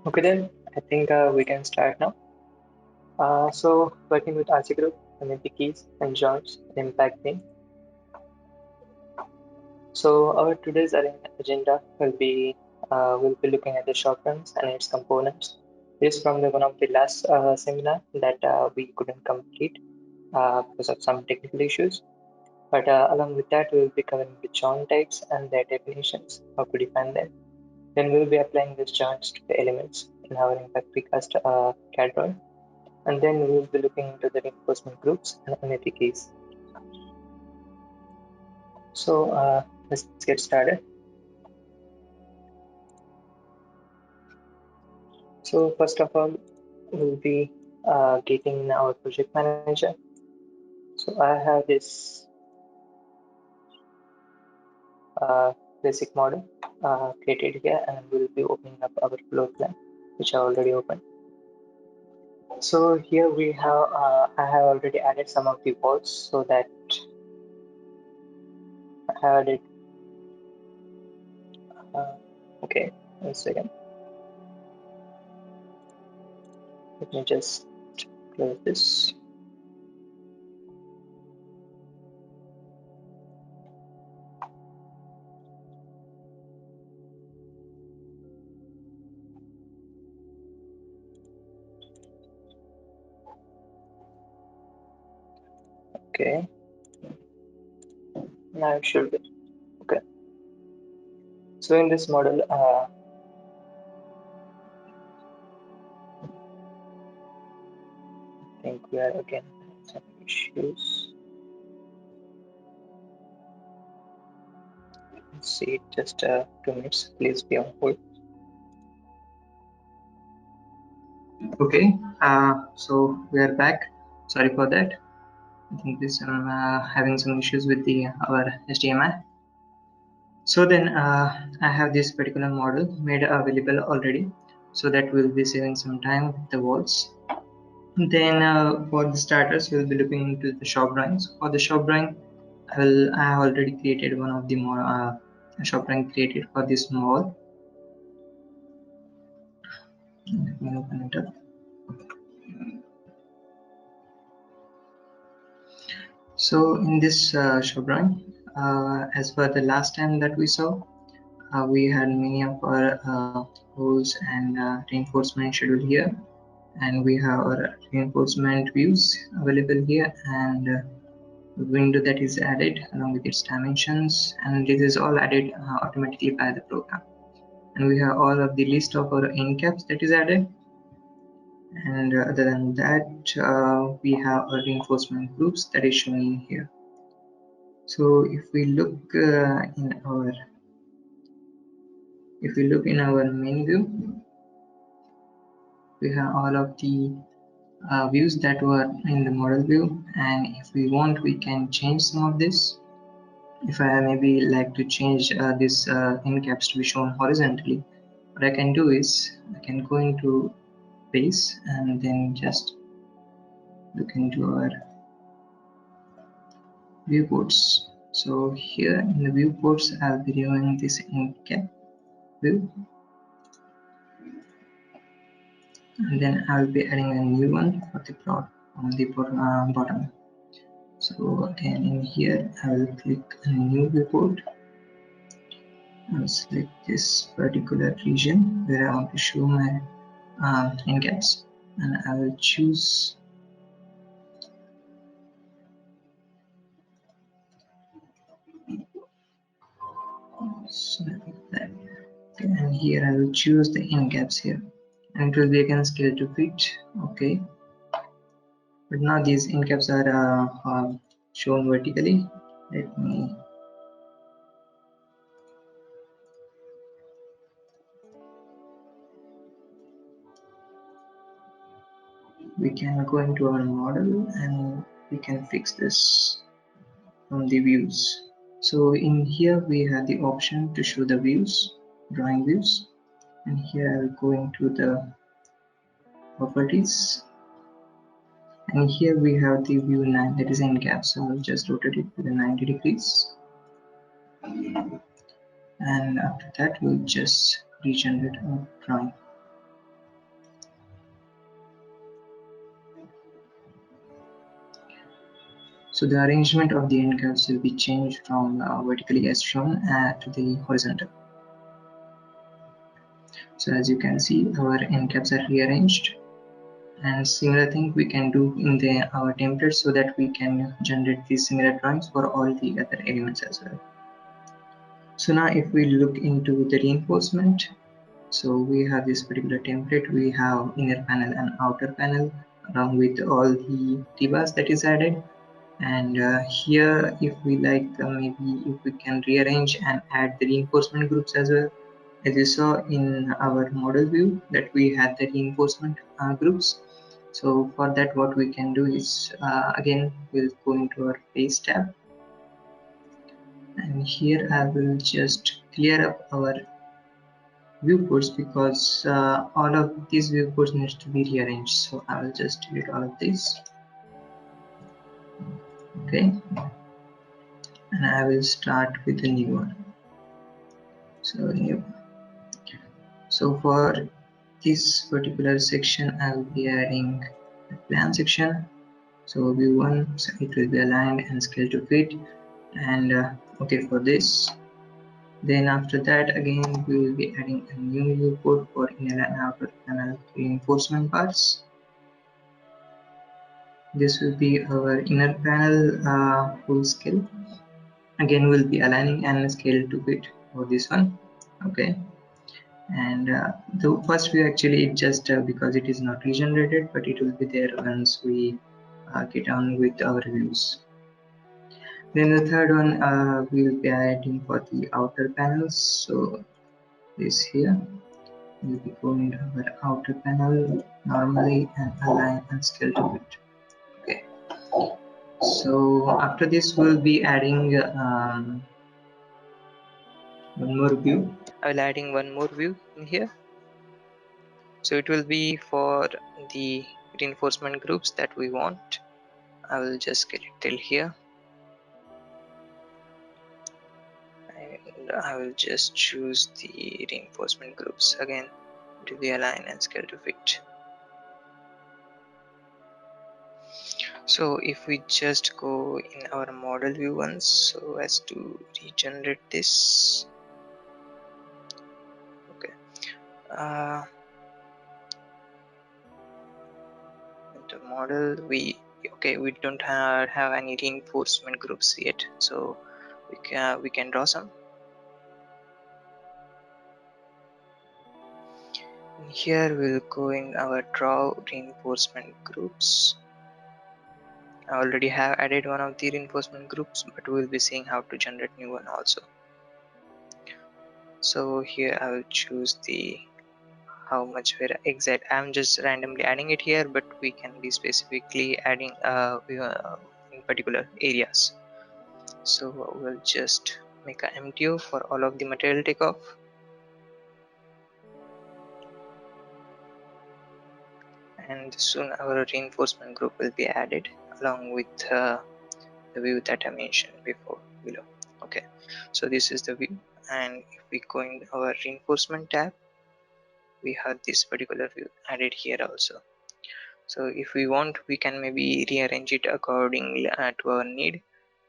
Okay then, I think we can start now. So working with RC group, MEP keys and joints, impact BIM. So our today's agenda will be looking at the shotguns and its components. This from the one of the last seminar that we couldn't complete because of some technical issues. But along with that, we will be covering the joint types and their definitions, how to define them. Then we will be applying these joints to the elements in our Impact Precast CAD drawing. And then we will be looking into the reinforcement groups and MEP keys. So let's get started. So first of all, we'll be getting our project manager. So I have this basic model created here, and we'll be opening up our floor plan, which I already opened. So here we have, I have already added some of the walls so that I added, okay, 1 second. Let me just close this. Okay, now it should be okay. So in this model, I think we are again having some issues. Let's see, just 2 minutes. Please be on hold. Okay, so we are back. Sorry for that. I think this I'm having some issues with the our HDMI. So then I have this particular model made available already, so that we'll be saving some time with the walls. Then for the starters, we'll be looking into the shop drawings. For the shop drawing, I have already created one of the more shop drawing created for this wall. Let me open it up. So in this shop drawing, as per the last time that we saw, we had many of our holes and reinforcement schedule here, and we have our reinforcement views available here, and window that is added along with its dimensions, and this is all added automatically by the program. And we have all of the list of our end caps that is added, and other than that we have our reinforcement groups that is showing here. So if we look in our main view, we have all of the views that were in the model view, and if we want, we can change some of this. If I maybe like to change this end caps to be shown horizontally, what I can do is I can go into base and then just look into our viewports. So here in the viewports, I'll be removing this end cap view, and then I'll be adding a new one for the plot on the bottom. So again in here I will click a new viewport. I will select this particular region where I want to show my end caps, and I will choose something like that. Okay, and here I will choose the end caps here, and it will be again scale to fit. Okay, but now these end caps are shown vertically. Let me we can go into our model and we can fix this from the views. So in here we have the option to show the views, drawing views, and here I will go into the properties, and here we have the view 9, that is end cap. So I'll just rotate it to the 90 degrees, and after that we'll just regenerate our drawing. So the arrangement of the end caps will be changed from vertically as shown to the horizontal. So as you can see, our end caps are rearranged, and similar thing we can do in our template, so that we can generate these similar drawings for all the other elements as well. So now if we look into the reinforcement, so we have this particular template. We have inner panel and outer panel along with all the T-bars that is added. And here, if we like, maybe if we can rearrange and add the reinforcement groups as well. As you saw in our model view that we had the reinforcement groups. So for that, what we can do is again we'll go into our base tab, and here I will just clear up our viewports, because all of these viewports needs to be rearranged. So I will just delete all of this. Okay, and I will start with a new one. So new. So for this particular section, I will be adding a plan section. So view 1, so it will be aligned and scale to fit, and okay for this. Then after that, again we will be adding a new viewport for inner and outer panel reinforcement parts. This will be our inner panel full scale. Again we'll be aligning and scale to fit for this one. Okay, and the first view actually it just because it is not regenerated, but it will be there once we get on with our views. Then the third one we will be adding for the outer panels. So this here will be going to our outer panel normally and align and scale to fit. Okay, so after this we'll be adding one more view. I will adding one more view in here. So it will be for the reinforcement groups that we want. I will just get it till here, and I will just choose the reinforcement groups. Again, to be align and scale to fit. So if we just go in our model view once, so as to regenerate this. Okay, the model we don't have any reinforcement groups yet, so we can draw some. Here we'll go in our draw reinforcement groups. I already have added one of the reinforcement groups, but we'll be seeing how to generate new one also. So here I will choose the how much we're exact. I'm just randomly adding it here, but we can be specifically adding in particular areas. So we'll just make a MTO for all of the material takeoff. And soon our reinforcement group will be added along with the view that I mentioned before below. Okay, so this is the view, and if we go in our reinforcement tab, we have this particular view added here also. So if we want, we can maybe rearrange it accordingly to our need.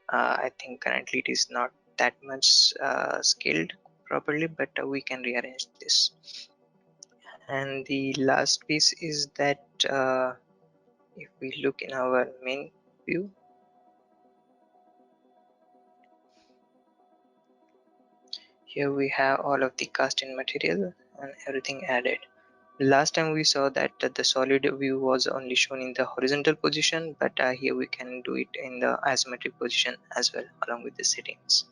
I think currently it is not that much scaled properly, but we can rearrange this. And the last piece is that if we look in our main view, here we have all of the cast in material and everything added. Last time we saw that the solid view was only shown in the horizontal position, but here we can do it in the isometric position as well along with the settings.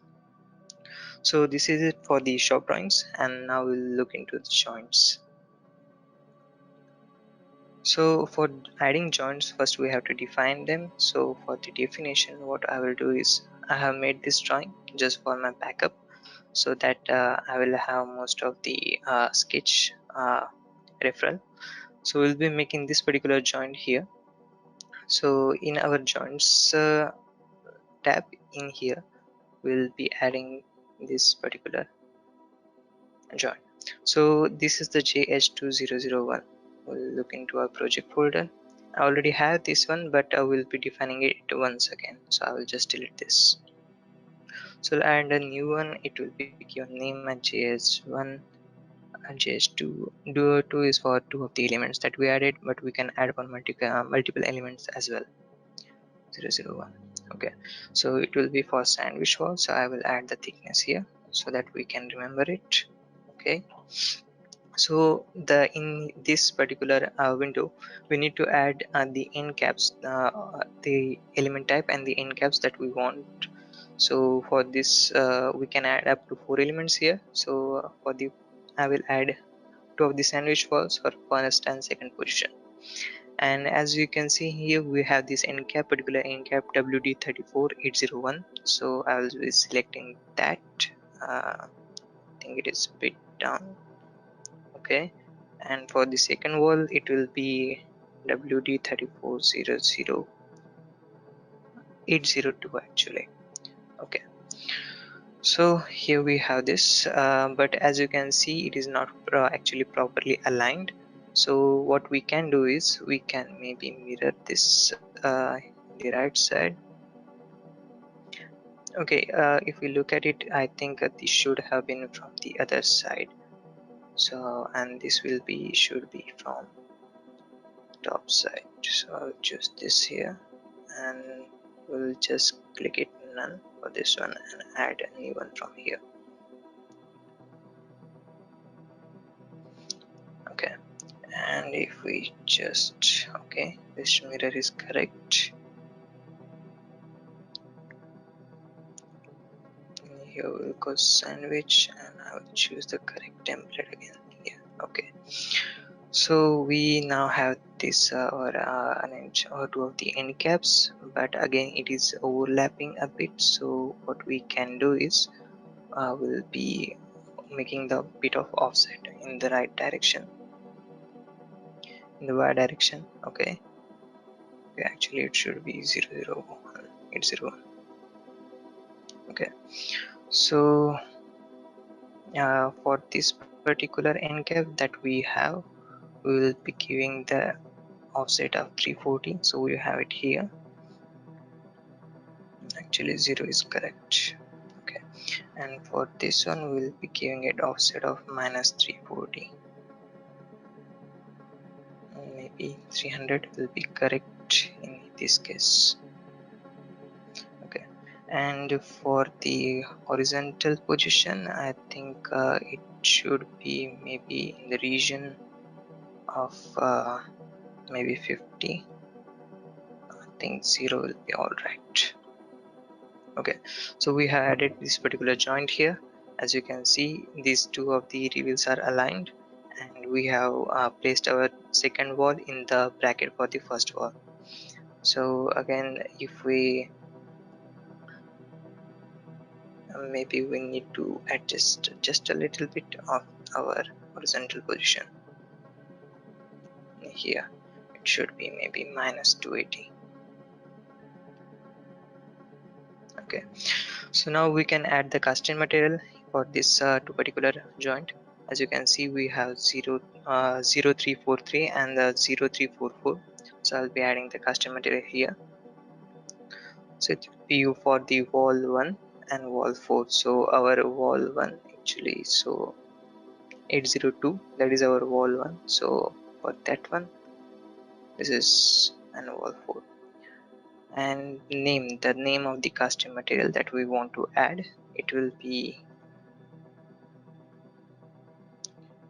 So this is it for the shop drawings, and now we'll look into the joints. So for adding joints, first we have to define them. So for the definition, what I will do is I have made this drawing just for my backup, so that I will have most of the sketch referral. So we'll be making this particular joint here. So in our joints tab in here, we'll be adding this particular joint. So this is the JH2001. We'll look into our project folder I already have this one, but I will be defining it once again, so I will just delete this. So I'll add a new one. It will be given name at js1 and js2. Do2 is for two of the elements that we added, but we can add one multiple elements as well. 001. Okay, so it will be for sandwich wall, so I will add the thickness here so that we can remember it. Okay, so in this particular window we need to add the end caps, the element type and the end caps that we want. So for this we can add up to 4 elements here. So for the I will add 2 of the sandwich walls for first and second position. And as you can see here, we have this end cap, particular end cap WD34801. So I will be selecting that. I think it is a bit down. Okay, and for the second wall it will be WD3400802 actually. Okay, so here we have this, but as you can see it is not actually properly aligned. So what we can do is we can maybe mirror this the right side. Okay, if we look at it, I think this should have been from the other side. So and this will be should be from top side. So I'll choose this here and we'll just click it none for this one and add a new one from here. Okay, and if we just okay, this mirror is correct. And here we'll go sandwich and I will choose the correct template again here. Okay, so we now have this an inch or two of the end caps, but again it is overlapping a bit. So what we can do is will be making the bit of offset in the right direction, in the y direction. Okay, actually it should be 001 okay, so for this particular end cap that we have, we will be giving the offset of 340. So we have it here. Actually 0 is correct. Okay, and for this one we will be giving it offset of minus 340. Maybe 300 will be correct in this case. Okay, and for the horizontal position I think it should be maybe in the region of maybe 50. I think 0 will be all right. Okay, so we have added this particular joint here. As you can see, these two of the reveals are aligned, and we have placed our second wall in the bracket for the first wall. So again, if we maybe we need to adjust just a little bit of our horizontal position here. It should be maybe minus 280. Okay, so now we can add the casting material for this two particular joint. As you can see, we have 0343 and the 0344. So I'll be adding the casting material here. So it will be for the wall 1 and wall 4. So our wall 1 actually, so 802, that is our wall 1. So for that one, this is an wall 4. And the name of the casting material that we want to add, it will be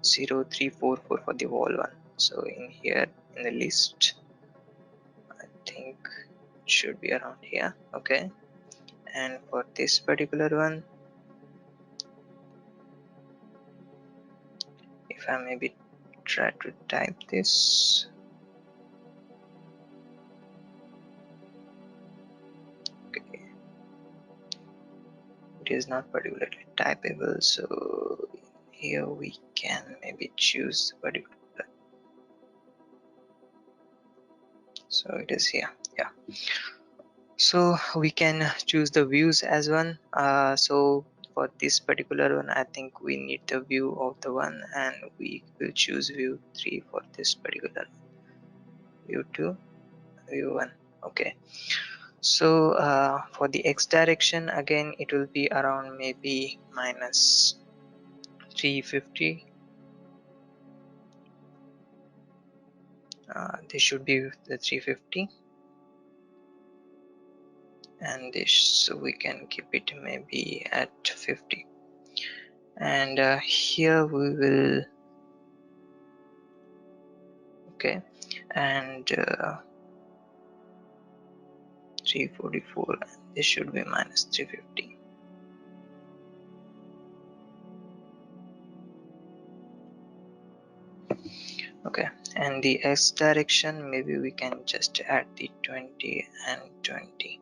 0344 for the wall 1. So in here in the list I think it should be around here. Okay, and for this particular one, if I maybe try to type this, okay, it is not particularly typable, so here we can maybe choose particular, so it is here. Yeah, so we can choose the views as one. So for this particular one I think we need the view of the one, and we will choose view 3 for this particular view 2. view 1. Okay, so for the x direction, again it will be around maybe minus 350. This should be the 350, and this we can keep it maybe at 50. And here we will, okay, and 344, and this should be minus 350. Okay, and the x direction, maybe we can just add the 20 and 20.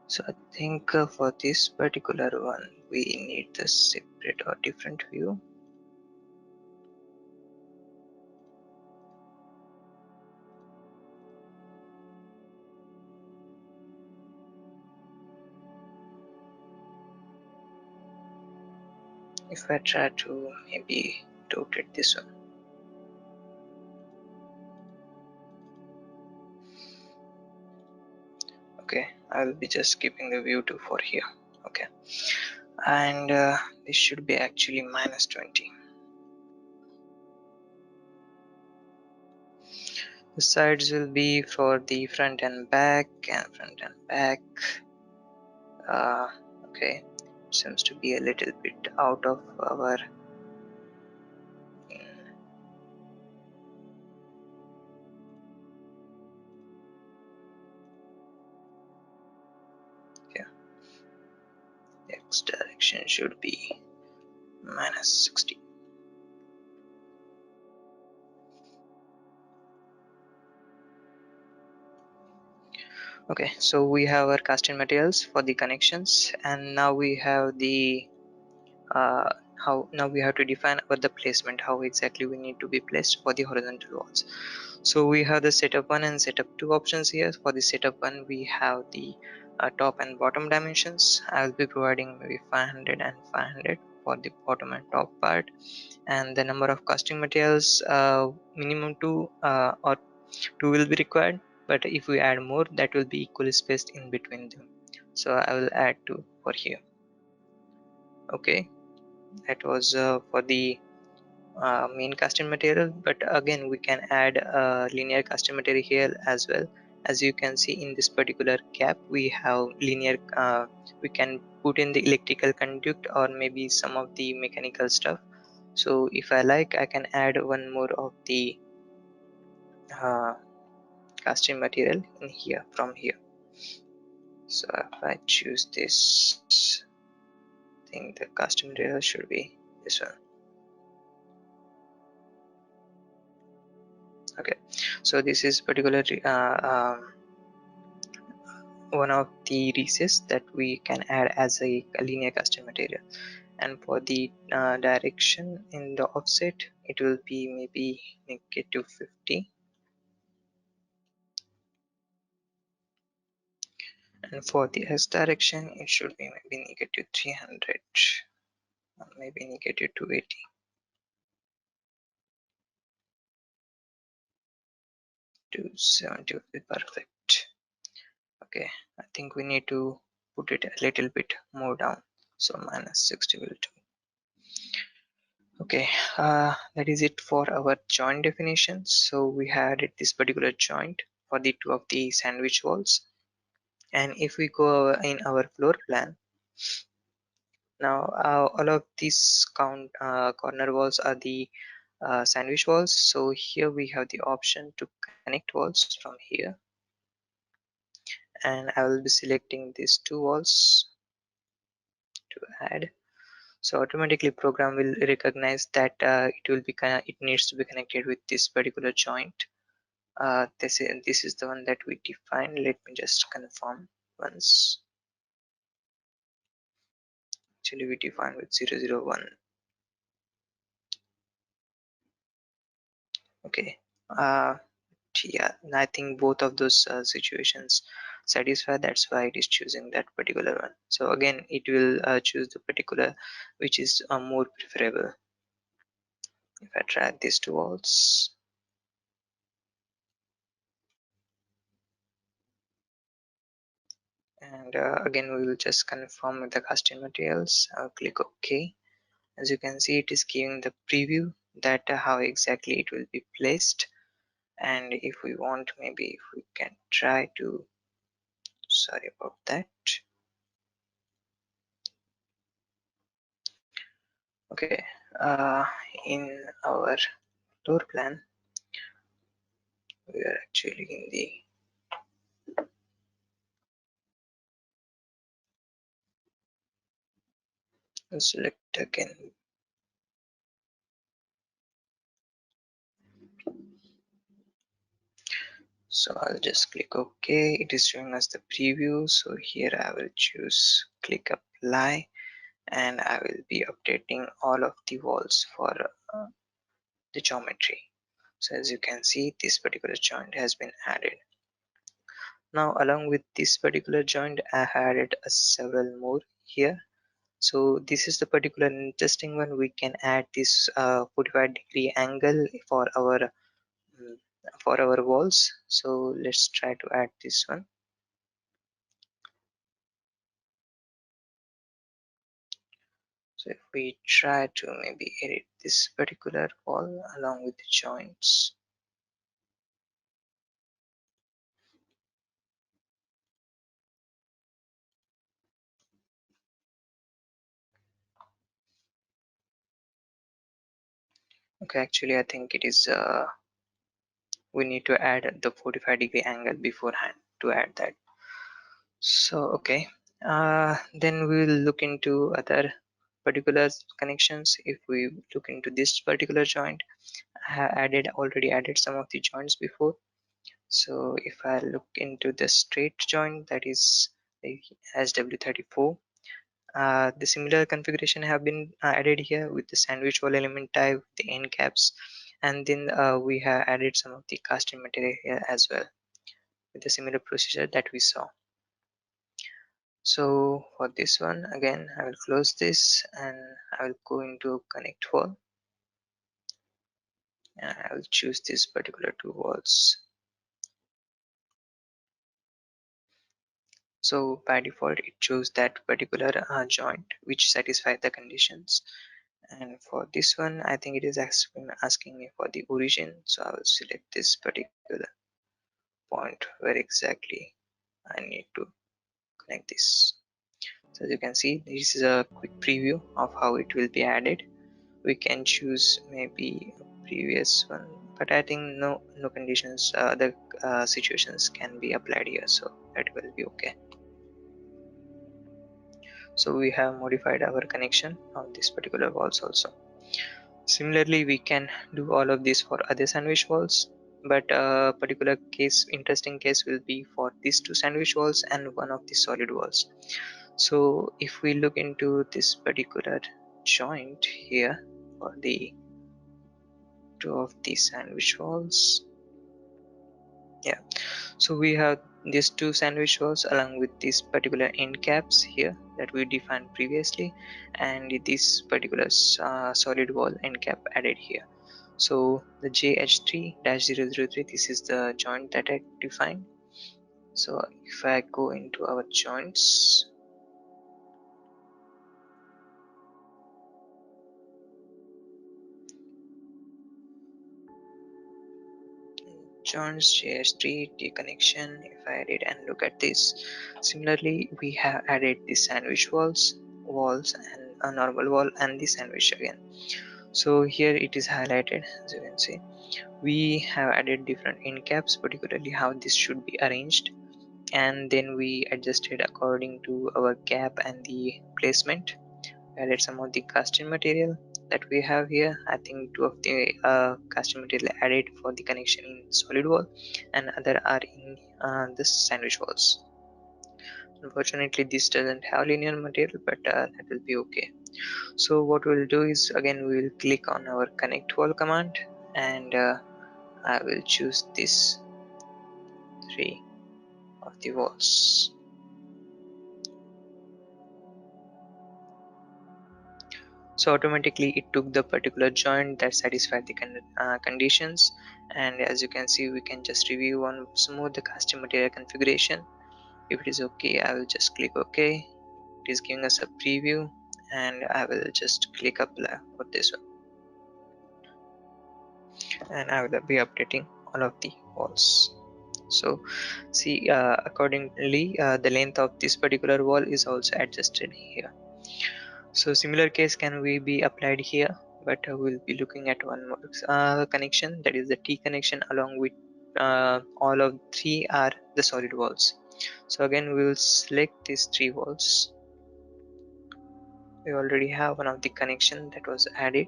So I think for this particular one we need the separate or different view. If I try to maybe rotate this one, okay, I will be just keeping the view 2 for here. Okay, and this should be actually minus 20. The sides will be for the front and back, and front and back. Okay, seems to be a little bit out of our yeah, x direction should be minus 60. Okay, so we have our casting materials for the connections, and now we have the uh, how now we have to define about the placement, how exactly we need to be placed for the horizontal walls. So we have the setup 1 and setup 2 options here. For the setup 1 we have the top and bottom dimensions. I'll be providing maybe 500 and 500 for the bottom and top part, and the number of casting materials, minimum 2 or 2 will be required, but if we add more, that will be equally spaced in between them. So I will add 2 for here. Okay, that was for the main custom material, but again we can add linear custom material here as well. As you can see in this particular cap, we have linear, we can put in the electrical conduit or maybe some of the mechanical stuff. So if I like, I can add one more of the uh, custom material in here from here. So if I choose this, I think the custom material should be this one. Okay, so this is particularly one of the recess that we can add as a linear custom material. And for the direction in the offset, it will be maybe -50, and for the x direction it should be maybe -300, or maybe -280. 270 would be perfect. Okay, I think we need to put it a little bit more down, so -60 will do. Okay, that is it for our joint definition. So we had this particular joint for the two of the sandwich walls, and if we go in our floor plan, now all of these corner walls are the sandwich walls. So here we have the option to connect walls from here, and I will be selecting these two walls to add. So automatically program will recognize that it needs to be connected with this particular joint. This is the one that we defined. Let me just confirm once. Actually we defined with 001. Okay, yeah, I think both of those situations satisfy, that's why it is choosing that particular one. So again it will choose the particular which is more preferable. If I drag these two walls, and again we will just confirm with the casting materials. I'll click OK. As you can see, it is giving the preview that how exactly it will be placed. And if we want, maybe if we can try to, sorry about that. Okay, in our floor plan we are actually in the select again. So I'll just click OK. It is showing us the preview. So here I will choose click apply, and I will be updating all of the walls for the geometry. So as you can see, this particular joint has been added. Now along with this particular joint, I added several more here. So this is the particular interesting one. We can add this 45-degree angle mm, for our walls. So let's try to add this one. So if we try to maybe edit this particular wall along with the joints. Okay, actually I think it is we need to add the 45-degree angle beforehand to add that. So okay, then we will look into other particular connections. If we look into this particular joint, I have already added some of the joints before. So if I look into the straight joint, that is the SW34, the similar configuration have been added here with the sandwich wall element type, the end caps, and then we have added some of the casting material here as well with the similar procedure that we saw. So for this one, again I will close this and I will go into connect wall, and I will choose this particular two walls. So by default it chose that particular joint which satisfies the conditions. And for this one, I think it is asking me for the origin, so I will select this particular point where exactly I need to connect this. So as you can see, this is a quick preview of how it will be added. We can choose maybe a previous one, but I think no conditions, the situations can be applied here, so that will be okay. So we have modified our connection on this particular walls also. Similarly, we can do all of this for other sandwich walls, but a particular interesting case will be for these two sandwich walls and one of the solid walls. So if we look into this particular joint here for the two of the sandwich walls, yeah, so we have these two sandwich walls along with these particular end caps here that we defined previously, and this particular solid wall end cap added here. So the JH3-003, this is the joint that I defined. So if I go into our joints, JH3 T connection, if I edit and look at this, similarly we have added the sandwich walls and a normal wall and the sandwich again. So here it is highlighted, as you can see. We have added different end caps, particularly how this should be arranged, and then we adjusted according to our gap and the placement. We added some of the casting material that we have here. I think two of the casting material added for the connection in solid wall and other are in the sandwich walls. Unfortunately this doesn't have linear material, but that will be okay. So what we'll do is, again we will click on our connect wall command, and I will choose this three of the walls. So automatically it took the particular joint that satisfied the conditions, and as you can see we can just review once more the custom material configuration. If it is okay, I will just click OK. It is giving us a preview, and I will just click apply for this one, and I will be updating all of the walls. So see, accordingly the length of this particular wall is also adjusted here. So similar case can we be applied here, but we'll be looking at one more connection, that is the T connection, along with all of three are the solid walls. So again we will select these three walls. We already have one of the connection that was added.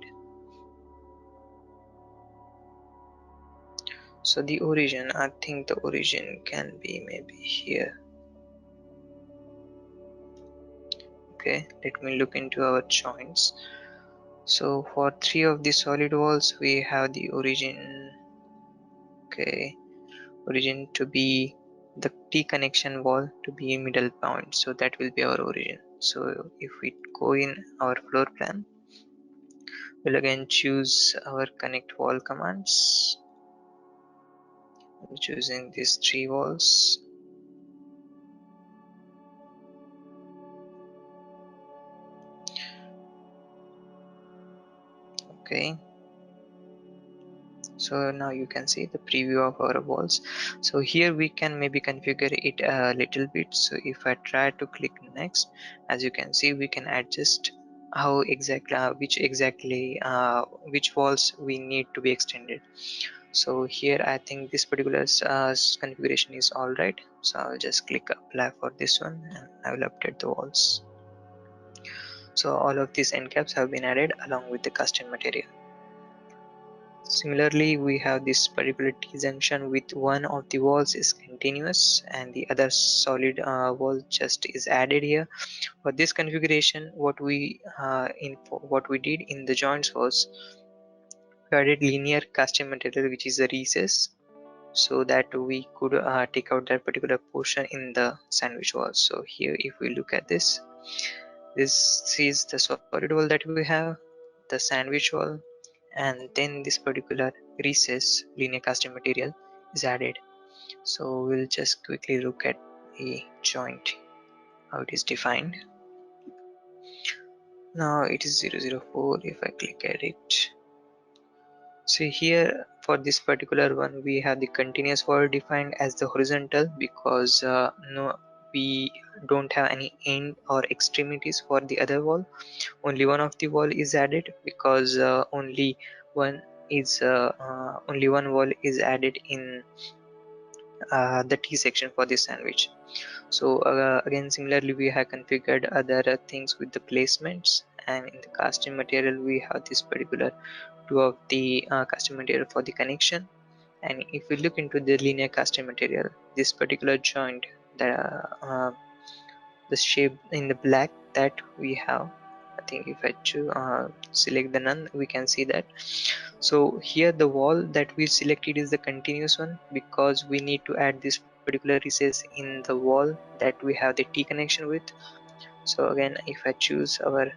So the origin, I think the origin can be maybe here. Okay, let me look into our joints. So for three of the solid walls we have the origin. Okay, origin to be the T connection wall to be a middle point, so that will be our origin. So if we go in our floor plan, we'll again choose our connect wall commands. I'm choosing these three walls. Okay, so now you can see the preview of our walls. So here we can maybe configure it a little bit. So if I try to click next, as you can see we can adjust how exactly which walls we need to be extended. So here I think this particular configuration is all right, so I'll just click apply for this one, and I will update the walls. So all of these end caps have been added along with the custom material. Similarly, we have this particular T junction with one of the walls is continuous and the other solid wall just is added here. For this configuration, what we did in the joints was we added linear custom material, which is a recess, so that we could take out that particular portion in the sandwich wall. So here if we look at this is the solid wall that we have, the sandwich wall, and then this particular recess linear custom material is added. So we'll just quickly look at a joint, how it is defined. Now it is 004. If I click at it, see here for this particular one we have the continuous wall defined as the horizontal, because no, we don't have any end or extremities for the other wall. Only one of the wall is added, because only one wall is added in the T section for this sandwich. So again similarly we have configured other things with the placements, and in the casting material we have this particular two of the custom material for the connection. And if we look into the linear custom material, this particular joint, the shape in the black that we have, I think if I select the none, we can see that. So here the wall that we selected is the continuous one, because we need to add this particular recess in the wall that we have the T connection with. So again if I choose our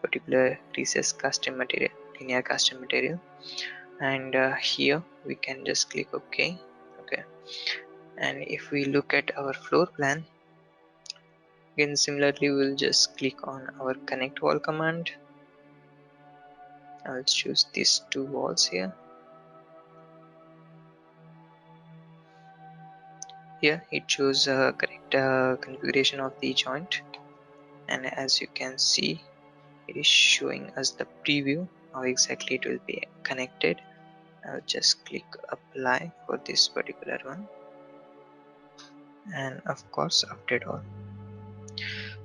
particular recess custom material, linear custom material, and here we can just click OK. And if we look at our floor plan, again similarly we'll just click on our connect wall command. I'll choose these two walls here. Here it shows correct configuration of the joint, and as you can see it is showing us the preview how exactly it will be connected. I'll just click apply for this particular one, and of course update all.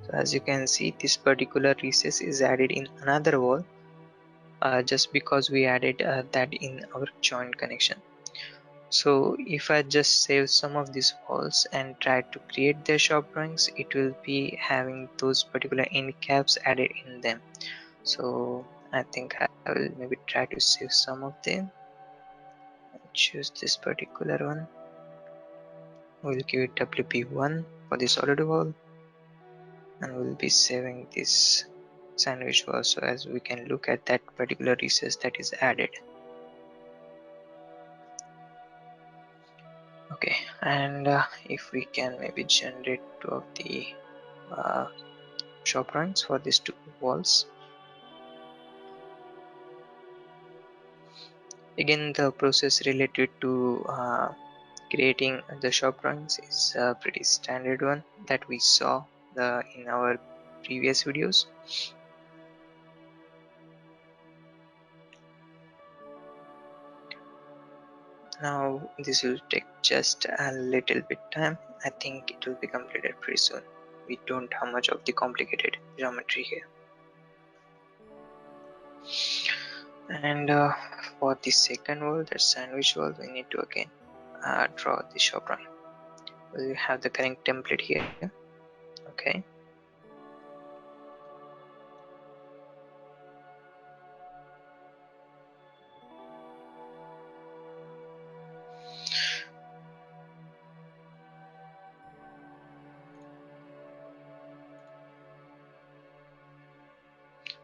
So as you can see this particular recess is added in another wall, just because we added that in our joint connection. So if I just save some of these walls and try to create their shop drawings, it will be having those particular end caps added in them. So I think I will maybe try to save some of them. I'll choose this particular one. We'll give it WP1 for the solid wall, and we'll be saving this sandwich wall, so as we can look at that particular recess that is added. Okay, And if we can maybe generate two of the shop drawings for these two walls. Again, the process related to creating the shop drawings is a pretty standard one that we saw in our previous videos. Now this will take just a little bit time. I think it will be completed pretty soon. We don't have much of the complicated geometry here. And for the second wall, that sandwich wall, we need to again draw the shop drawing. We have the correct template here. Okay.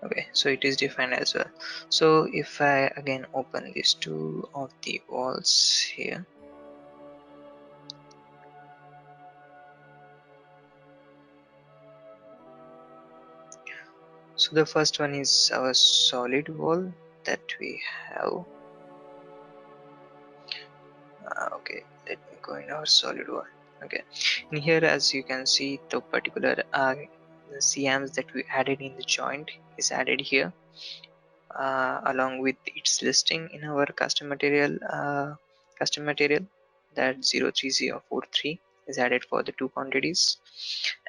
Okay, so it is defined as well. So if I again open these two of the walls here, so the first one is our solid wall that we have. Okay, let me go in our solid wall. Okay, in here as you can see, the particular the CMs that we added in the joint is added here, along with its listing in our custom material that 03043 is added for the two quantities.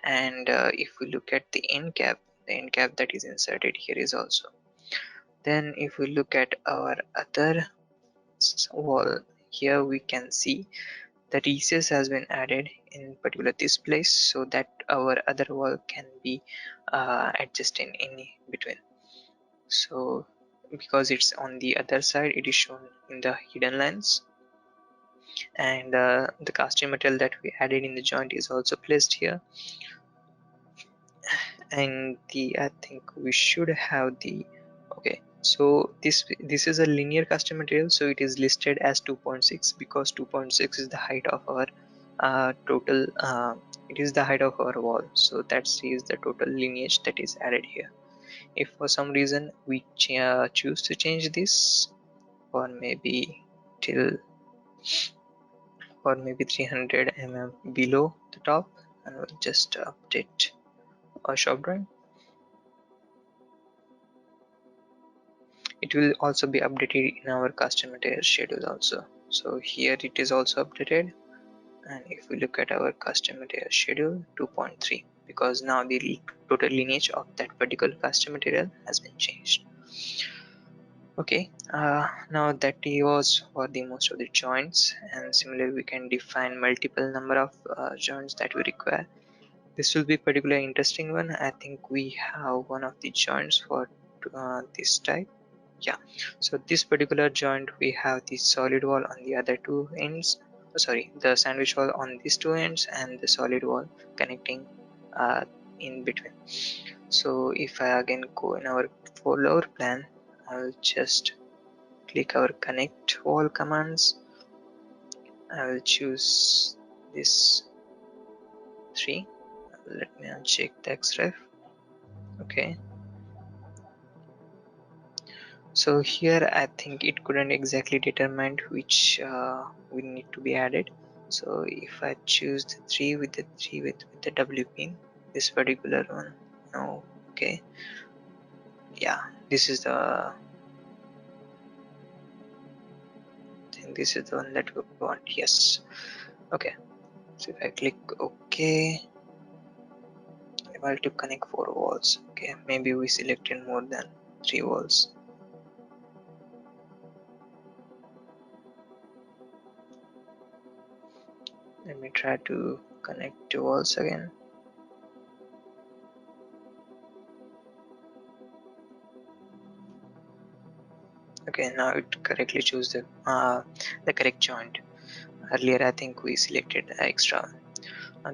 And if we look at the end cap, the end cap that is inserted here is also. Then if we look at our other wall, here we can see the recess has been added in particular this place, so that our other wall can be adjusted in between. So because it's on the other side, it is shown in the hidden lines. And the casting material that we added in the joint is also placed here. And I think we should have the, okay, so this is a linear casting material, so it is listed as 2.6 because 2.6 is the height of our total it is the height of our wall, so that is the total lineage that is added here. If for some reason we choose to change this, or maybe till, or maybe 300 below the top, and we'll just update our shop drawing. It will also be updated in our custom material schedule also. So here it is also updated. And if we look at our custom material schedule 2.3, because now the total lineage of that particular custom material has been changed. Okay, now that was for the most of the joints, and similarly we can define multiple number of joints that we require. This will be particularly interesting one. I think we have one of the joints for this type. Yeah, so this particular joint we have the solid wall on the other two ends, sorry, the sandwich wall on these two ends and the solid wall connecting uh, in between. So if I again go in our floor plan, I'll just click our connect wall commands. I will choose this 3. Let me uncheck the xref. Okay, so here I think it couldn't exactly determine which we need to be added. So if I choose the 3 with the 3 with the W pin, this particular one, no, okay, yeah, this is the, I think this is the one that we want. Yes, okay, so if I click OK, able to connect 4 walls. Okay, maybe we selected more than 3 walls. Let me try to connect 2 walls again. Okay, now it correctly choose the correct joint. Earlier I think we selected the extra.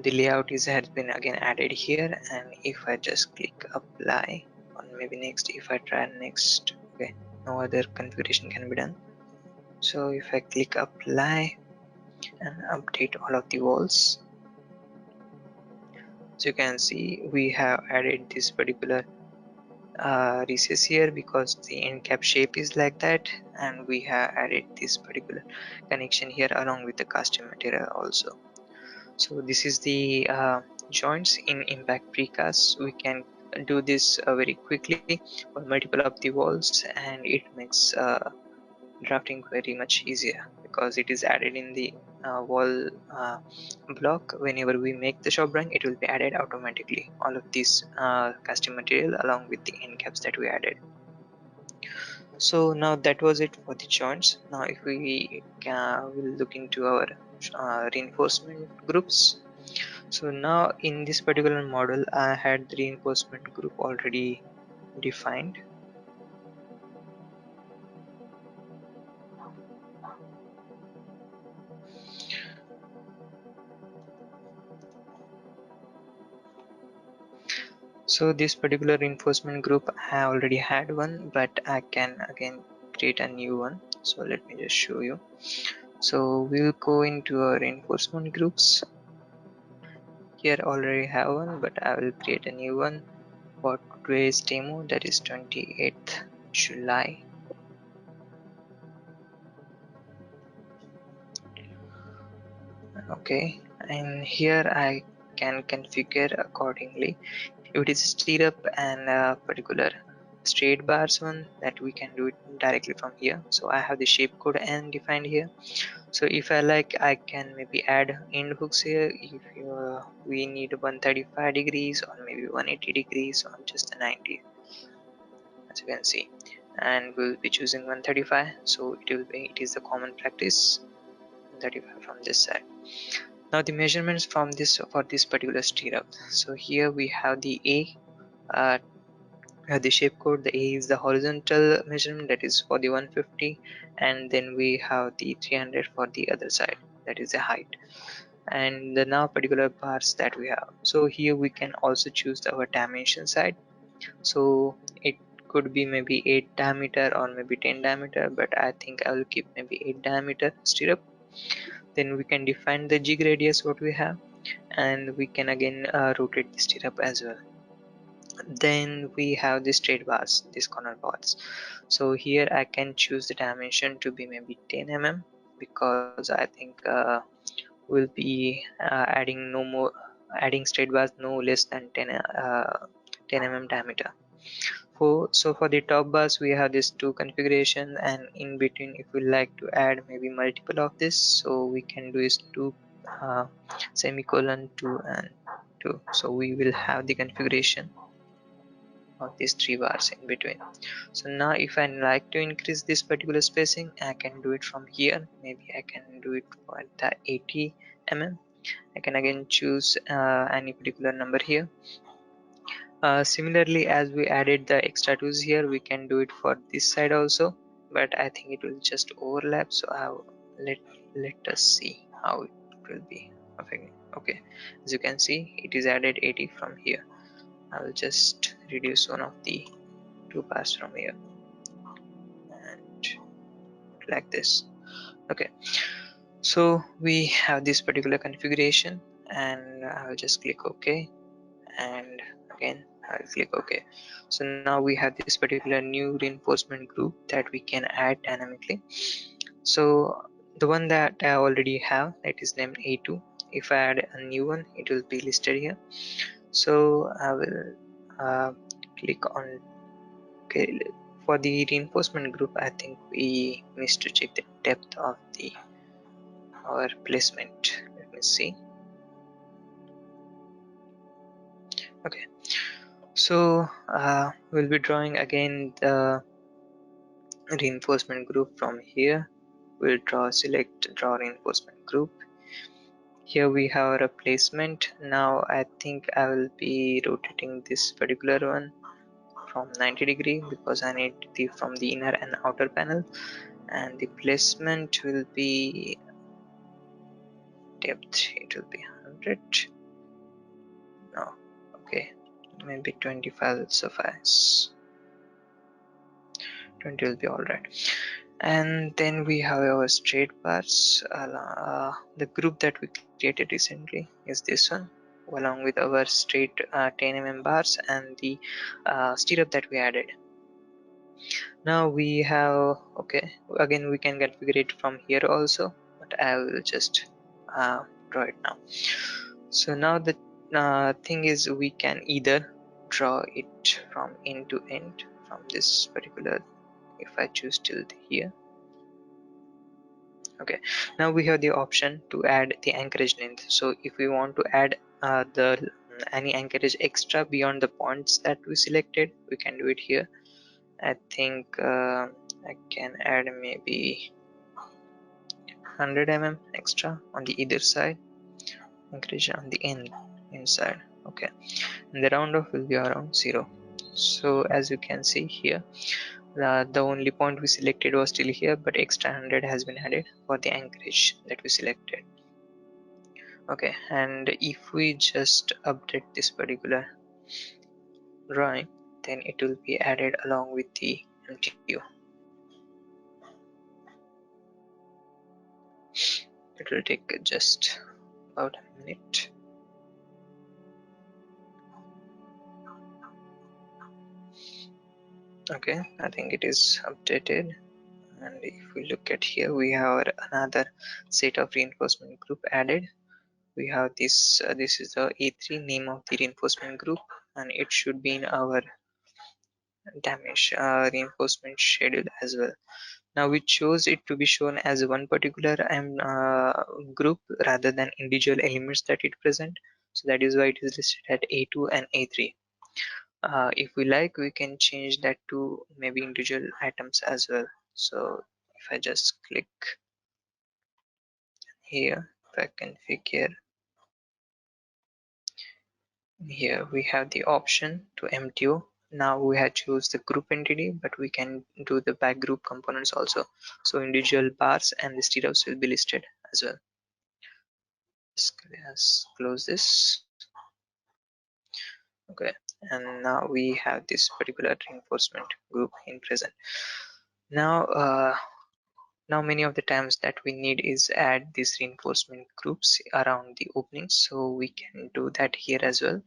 The layout has been again added here, and if I just click apply, or maybe next, if I try next, okay, no other configuration can be done. So if I click apply, and update all of the walls. So you can see we have added this particular recess here because the end cap shape is like that, and we have added this particular connection here along with the custom material also. So this is the joints in Impact Precast. We can do this very quickly for multiple of the walls, and it makes drafting very much easier because it is added in the wall block. Whenever we make the shop drawing, it will be added automatically, all of this custom material along with the end caps that we added. So now that was it for the joints. Now if we will look into our reinforcement groups. So now in this particular model I had the reinforcement group already defined. So this particular reinforcement group I already had one, but I can again create a new one. So let me just show you. So we'll go into our reinforcement groups. Here already have one, but I will create a new one for today's demo, that is 28th July. Okay, and here I can configure accordingly. If it is stirrup and particular straight bars one, that we can do it directly from here. So I have the shape code and defined here. So if I like, I can maybe add end hooks here if we need 135 degrees or maybe 180 degrees or just a 90, as you can see, and we'll be choosing 135. So it is the common practice 135 from this side. Now the measurements from this for this particular stirrup. So here we have the A, the shape code. The A is the horizontal measurement, that is for the 150, and then we have the 300 for the other side, that is the height, and the now particular bars that we have. So here we can also choose our dimension side. So it could be maybe 8 diameter or maybe 10 diameter, but I think I will keep maybe 8 diameter stirrup. Then we can define the jig radius what we have, and we can again rotate the stirrup as well. Then we have the straight bars, these corner bars. So here I can choose the dimension to be maybe 10 mm, because I think we'll be adding straight bars no less than 10 mm diameter. So for the top bars we have this two configuration, and in between if we like to add maybe multiple of this, so we can do is two semicolon 2 and 2. So we will have the configuration of these three bars in between. So now if I like to increase this particular spacing, I can do it from here. Maybe I can do it for the 80 mm. I can again choose any particular number here. Similarly, as we added the extra tools here, we can do it for this side also, but I think it will just overlap. So let us see how it will be affecting. Okay, as you can see, it is added 80 from here. I will just reduce one of the two bars from here and like this. Okay, so we have this particular configuration, and I will just click OK, and again I'll click OK. So now we have this particular new reinforcement group that we can add dynamically. So the one that I already have, it is named A2. If I add a new one, it will be listed here. So I will click on OK. For the reinforcement group, I think we missed to check the depth of the our placement. Let me see. Okay, so we'll be drawing again the reinforcement group from here. We'll draw reinforcement group. Here we have a placement. Now I think I will be rotating this particular one from 90 degree because I need the from the inner and outer panel, and the placement will be depth, it will be 100. No, okay, maybe 25 will suffice. 20 will be all right. And then we have our straight bars. The group that we created recently is this one, along with our straight 10 bars and the stirrup that we added. Now we have, okay, again we can configure it from here also, but I will just draw it now. So now the thing is, we can either draw it from end to end from this particular, if I choose till here. Okay, now we have the option to add the anchorage length. So if we want to add the any anchorage extra beyond the points that we selected, we can do it here. I think I can add maybe 100 extra on the either side, anchorage on the inside. Okay, and the round off will be around 0. So as you can see here, the only point we selected was still here, but extra 100 has been added for the anchorage that we selected. Okay, and if we just update this particular drawing, then it will be added along with the MTU. It will take just about a minute. Okay, I think it is updated, and if we look at here, we have another set of reinforcement group added. We have this this is the A3 name of the reinforcement group, and it should be in our damage reinforcement schedule as well. Now we chose it to be shown as one particular group rather than individual elements that it present, so that is why it is listed at A2 and A3. If we like, we can change that to maybe individual items as well. So if I just click here, if I configure, here we have the option to MTO. Now we have choose the group entity, but we can do the back group components also. So individual bars and the stirrups will be listed as well. Let's close this. Okay, and now we have this particular reinforcement group in present. Now now many of the times that we need is add these reinforcement groups around the openings, so we can do that here as well.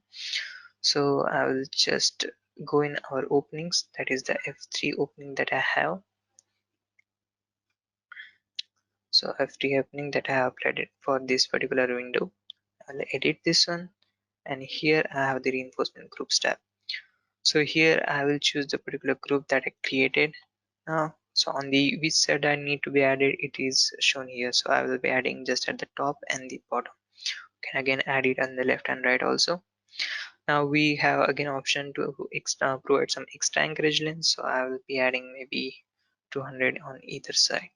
So I will just go in our openings, that is the F3 opening that I have. So F3 opening that I have applied it for this particular window. I'll edit this one, and here I have the reinforcement groups tab. So here I will choose the particular group that I created now. So on the which side I need to be added, it is shown here. So I will be adding just at the top and the bottom. Can again add it on the left and right also. Now we have again option to provide some extra anchorage length. So I will be adding maybe 200 on either side.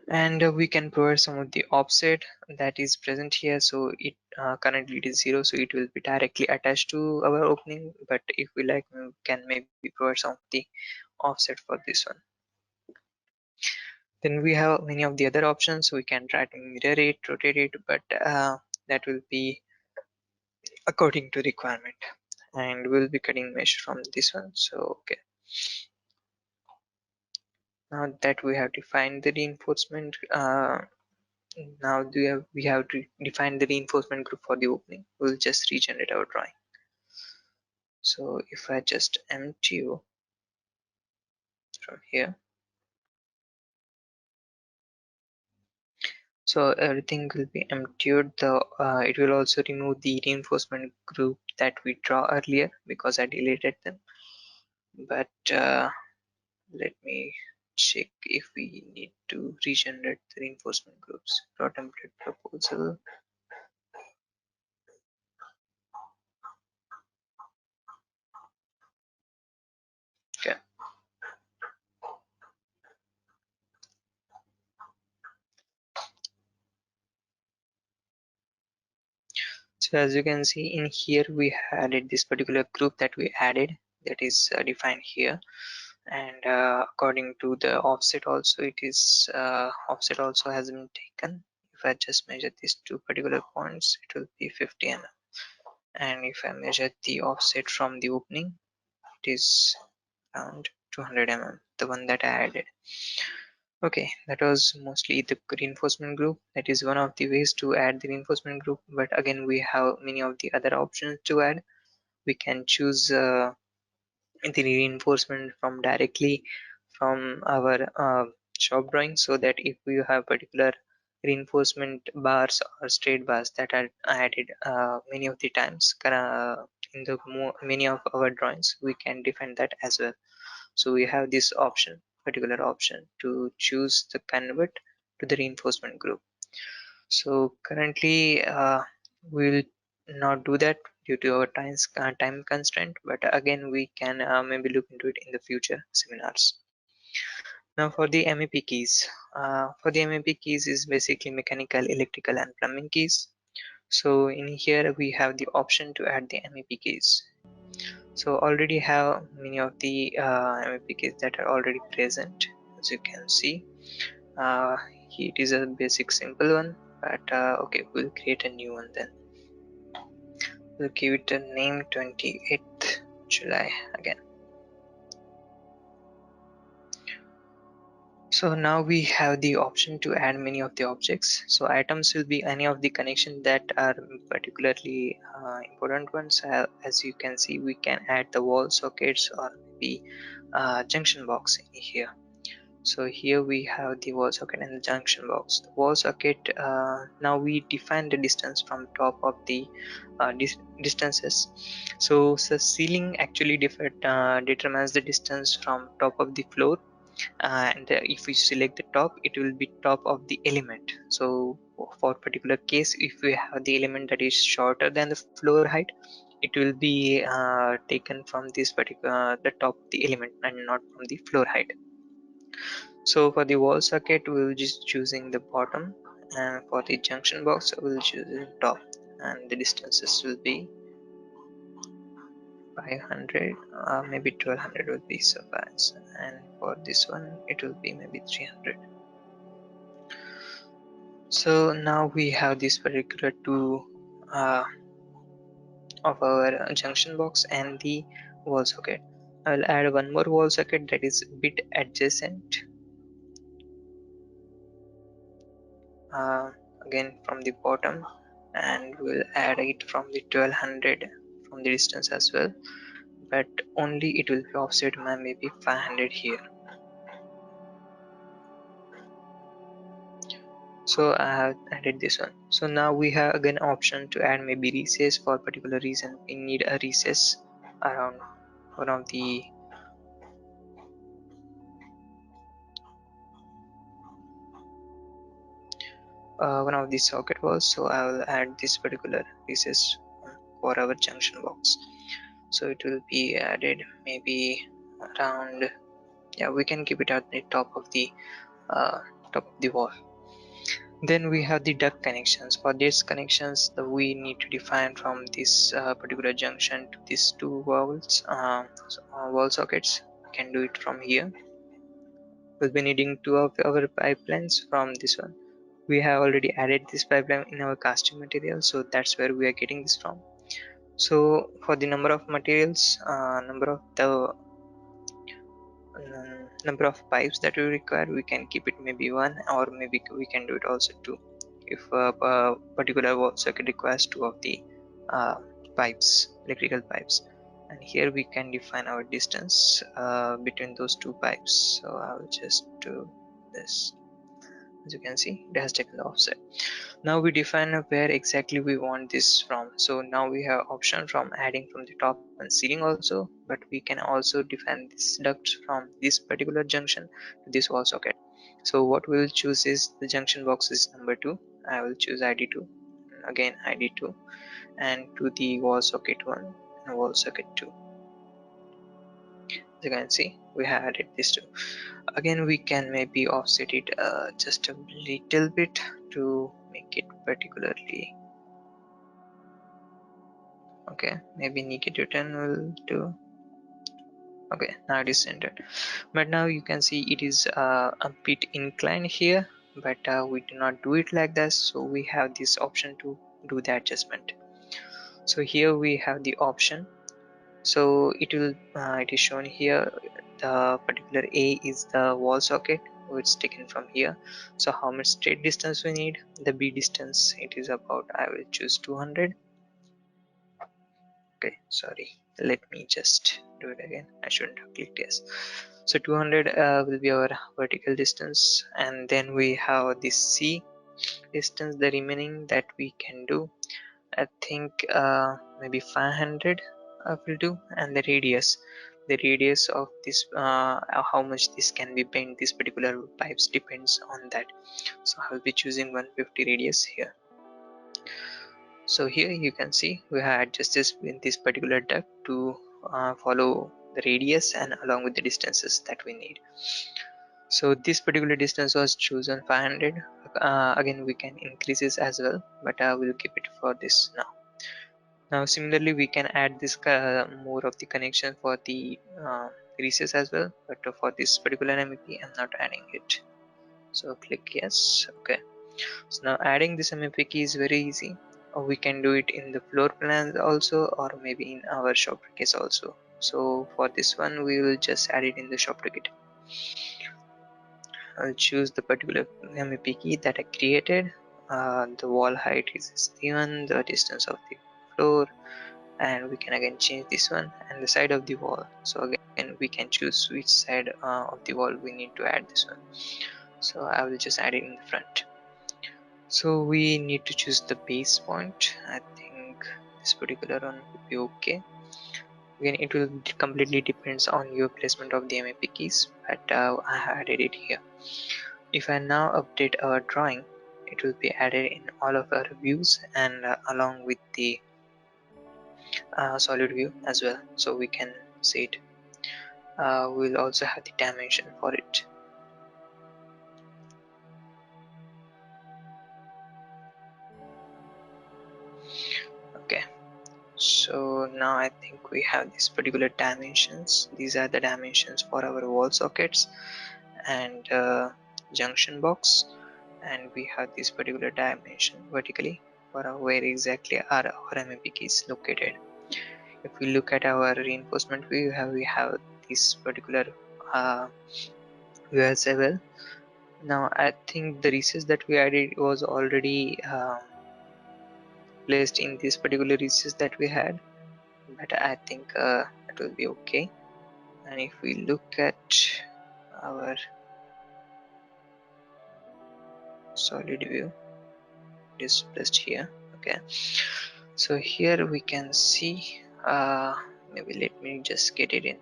And we can provide some of the offset that is present here. So it currently it is 0, so it will be directly attached to our opening, but if we like, we can maybe provide some of the offset for this one. Then we have many of the other options. So we can try to mirror it, rotate it, but that will be according to requirement, and we'll be cutting mesh from this one. So okay, now that we have defined the reinforcement, now we have to define the reinforcement group for the opening. We'll just regenerate our drawing. So if I just MTO from here, so everything will be MTO'd. It will also remove the reinforcement group that we draw earlier because I deleted them. But let me check if we need to regenerate the reinforcement groups. Draw template proposal. Okay. So as you can see in here, we added this particular group that we added, that is defined here, and according to the offset also, it is offset also has been taken. If I just measure these two particular points, it will be 50 mm, and if I measure the offset from the opening, is around 200 mm, the one that I added. Okay, that was mostly the reinforcement group. That is one of the ways to add the reinforcement group, but again we have many of the other options to add. We can choose the reinforcement from directly from our shop drawing, so that if you have particular reinforcement bars or straight bars that are added many of the times in the many of our drawings, we can define that as well. So we have this option, particular option, to choose the convert to the reinforcement group. So currently we'll not do that due to our time constraint, but again we can maybe look into it in the future seminars. Now for the MEP keys, for the MEP keys is basically mechanical, electrical and plumbing keys. So in here we have the option to add the MEP keys. So already have many of the MEP keys that are already present, as you can see. It is a basic simple one, but okay, we'll create a new one then. We'll give it a name 28th July again. So now we have the option to add many of the objects. So items will be any of the connections that are particularly important ones. As you can see, we can add the wall sockets or the junction box in here. So here we have the wall socket and the junction box. The wall socket, now we define the distance from top of the distances. So the ceiling actually determines the distance from top of the floor, and if we select the top, it will be top of the element. So for particular case, if we have the element that is shorter than the floor height, it will be taken from this particular the top of the element and not from the floor height. So for the wall socket, we'll just choosing the bottom, and for the junction box we'll choose the top, and the distances will be 500, maybe 1200 would be suffice, and for this one it will be maybe 300. So now we have this particular two of our junction box and the wall socket. I'll add one more wall socket that is bit adjacent, uh, again from the bottom, and we'll add it from the 1200 from the distance as well, but only it will be offset by maybe 500 here. So I have added this one. So now we have again option to add maybe recess. For particular reason we need a recess around one of the socket walls. So I will add this particular recess for our junction box. So it will be added maybe around, yeah, we can keep it at the top of the wall. Then we have the duct connections. For these connections, we need to define from this particular junction to these two walls, wall sockets. We can do it from here. We'll be needing two of our pipelines from this one. We have already added this pipeline in our casting material, so that's where we are getting this from. So for the number of materials, number of pipes that we require, we can keep it maybe one, or maybe we can do it also two if a particular circuit requires two of the electrical pipes. And here we can define our distance between those two pipes. So I will just do this. As you can see, it has taken the offset. Now we define where exactly we want this from. So now we have option from adding from the top and ceiling also, but we can also define this duct from this particular junction to this wall socket. So what we will choose is the junction box is number 2. I will choose ID2, again ID2, and to the wall socket 1 and wall socket 2. As you can see, we have added these two. Again, we can maybe offset it just a little bit to make it particularly okay. Maybe negative 10 will do. Okay, now it is centered, but now you can see it is a bit inclined here, but we do not do it like this, so we have this option to do the adjustment. So here we have the option. So it is shown here. The particular A is the wall socket, which is taken from here. So how much straight distance we need? The B distance, it is about, I will choose 200. Okay, sorry, let me just do it again. I shouldn't have clicked yes. So 200 will be our vertical distance, and then we have this C distance, the remaining that we can do. I think maybe 500 will do. And the radius of this, how much this can be bent, this particular pipes depends on that. So I will be choosing 150 radius here. So here you can see we have adjusted in this particular duct to follow the radius and along with the distances that we need. So this particular distance was chosen 500. Again, we can increase this as well, but I will keep it for this now. Now similarly we can add this more of the connection for the recess as well, but for this particular MEP I'm not adding it. So click yes. Okay, so now adding this MEP key is very easy. We can do it in the floor plans also, or maybe in our shop case also. So for this one we will just add it in the shop ticket. I'll choose the particular MEP key that I created. The wall height is given, the distance of the floor, and we can again change this one and the side of the wall. So again we can choose which side of the wall we need to add this one. So I will just add it in the front. So we need to choose the base point. I think this particular one would be okay. Again, it will completely depends on your placement of the MEP keys, but I have added it here. If I now update our drawing, it will be added in all of our views and along with the solid view as well, so we can see it. We'll also have the dimension for it. Okay, so now I think we have this particular dimensions. These are the dimensions for our wall sockets and junction box, and we have this particular dimension vertically for where exactly are our MEP keys located. If we look at our reinforcement view, we have this particular view as well. Now I think the recess that we added was already placed in this particular recess that we had, but I think it will be okay. And if we look at our solid view, it is placed here. Okay, so here we can see, maybe let me just get it in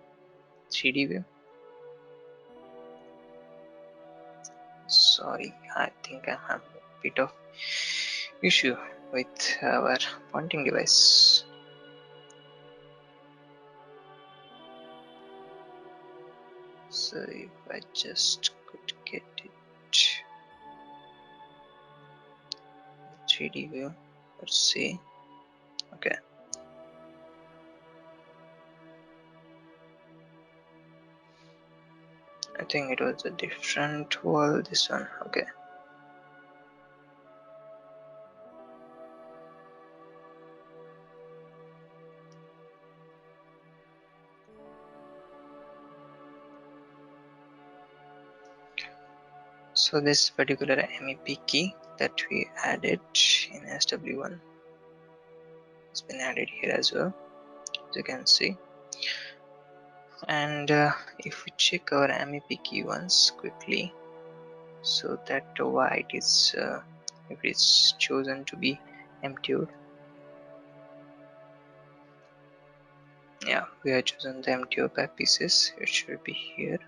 3D view. Sorry, I think I have a bit of issue with our pointing device. So if I just could get it 3D view, let's see. Okay, I think it was a different wall, this one. Okay, so this particular MEP key that we added in SW1 has been added here as well, as you can see. And if we check our MEP key once quickly, so that why it is if it is chosen to be emptied. Yeah, we have chosen the empty opaque pieces. It should be here.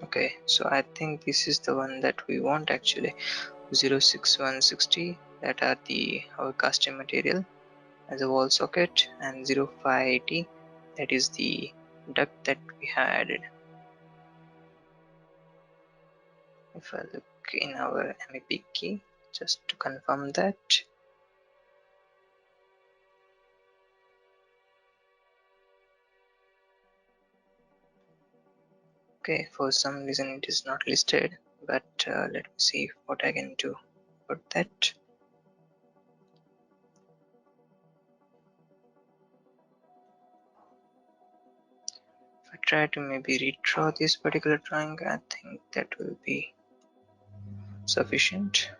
Okay, so I think this is the one that we want actually. 06160, that are the our custom material as a wall socket, and 0580, that is the duct that we had added. If I look in our MEP key just to confirm that, Okay, for some reason it is not listed, but let me see what I can do about that. If I try to maybe redraw this particular drawing, I think that will be sufficient.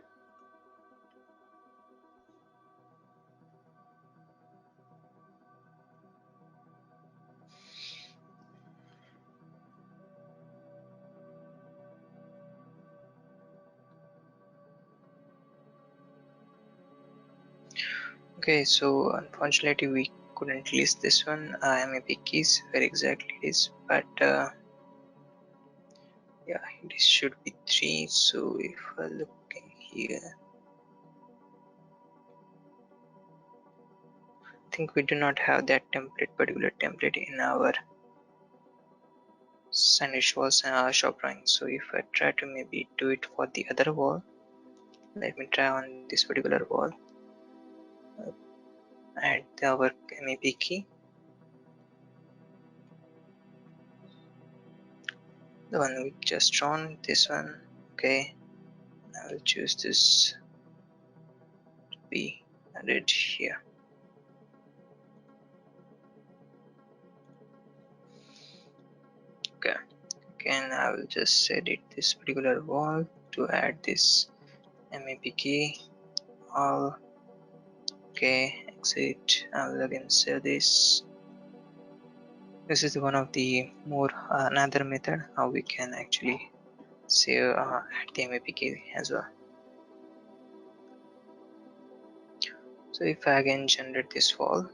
Okay, so unfortunately we couldn't list this one MEP keys where exactly it is, but yeah, it should be 3. So if I look in here, I think we do not have that particular template in our sandwich walls shop drawing. So if I try to maybe do it for the other wall, let me try on this particular wall, add our MEP key, the one we just drawn, this one. Okay, I will choose this to be added here. Okay, again I will just edit this particular wall to add this MEP key. All okay, exit. I will again save this. This is one of the more another method how we can actually save at the MEP key as well. So if I again generate this wall,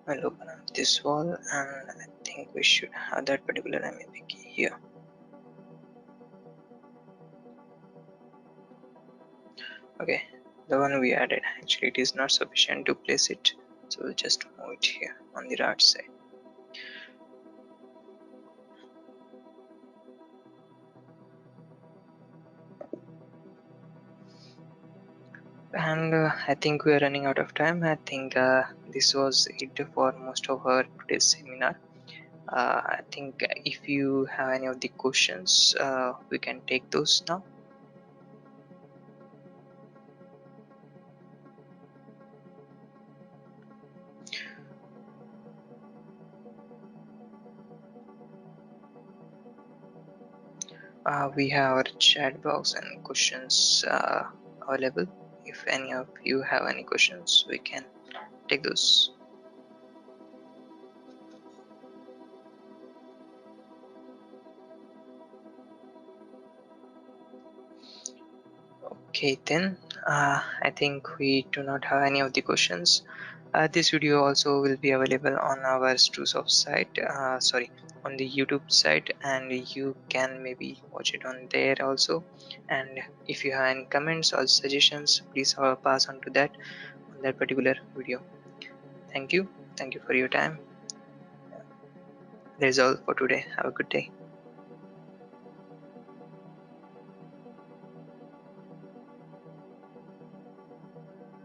I'll open up this wall and I think we should have that particular MEP key here. Okay, the one we added, actually it is not sufficient to place it, so we'll just move it here on the right side. And I think we are running out of time. I think this was it for most of our today's seminar. I think if you have any of the questions, we can take those now. We have our chat box and questions available. If any of you have any questions, we can take those. Okay, then I think we do not have any of the questions. This video also will be available on our StruSoft site, on the YouTube site, and you can maybe watch it on there also. And if you have any comments or suggestions, please pass on to that on that particular video. Thank you for your time. That is all for today. Have a good day.